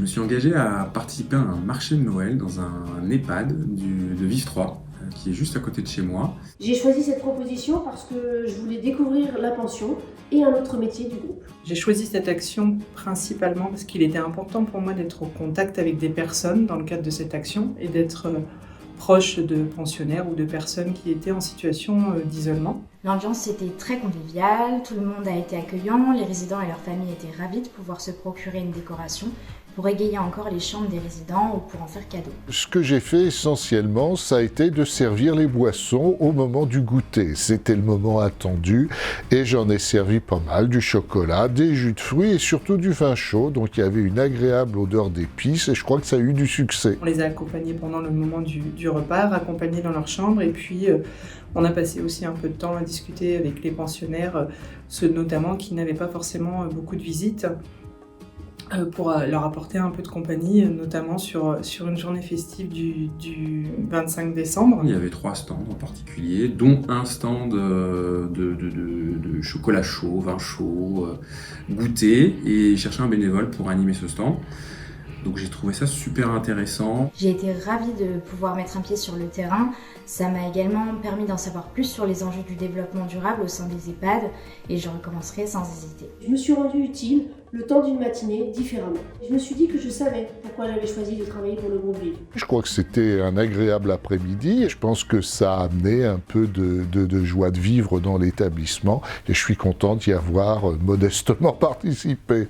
me suis engagé à participer à un marché de Noël dans un EHPAD de Vive 3, qui est juste à côté de chez moi. J'ai choisi cette proposition parce que je voulais découvrir la pension et un autre métier du groupe. J'ai choisi cette action principalement parce qu'il était important pour moi d'être au contact avec des personnes dans le cadre de cette action et d'être proche de pensionnaires ou de personnes qui étaient en situation d'isolement. L'ambiance était très conviviale, tout le monde a été accueillant, les résidents et leurs familles étaient ravis de pouvoir se procurer une décoration pour égayer encore les chambres des résidents ou pour en faire cadeau. Ce que j'ai fait essentiellement, ça a été de servir les boissons au moment du goûter. C'était le moment attendu et j'en ai servi pas mal, du chocolat, des jus de fruits et surtout du vin chaud. Donc il y avait une agréable odeur d'épices et je crois que ça a eu du succès. On les a accompagnés pendant le moment du repas, accompagnés dans leur chambre et puis on a passé aussi un peu de temps à discuter avec les pensionnaires, ceux notamment qui n'avaient pas forcément beaucoup de visites, pour leur apporter un peu de compagnie, notamment sur une journée festive du 25 décembre. Il y avait 3 stands en particulier, dont un stand de chocolat chaud, vin chaud, goûter, et chercher un bénévole pour animer ce stand. Donc j'ai trouvé ça super intéressant. J'ai été ravie de pouvoir mettre un pied sur le terrain. Ça m'a également permis d'en savoir plus sur les enjeux du développement durable au sein des EHPAD et je recommencerai sans hésiter. Je me suis rendue utile le temps d'une matinée différemment. Je me suis dit que je savais pourquoi j'avais choisi de travailler pour le groupe Vive. Je crois que c'était un agréable après-midi et je pense que ça a amené un peu de joie de vivre dans l'établissement et je suis content d'y avoir modestement participé.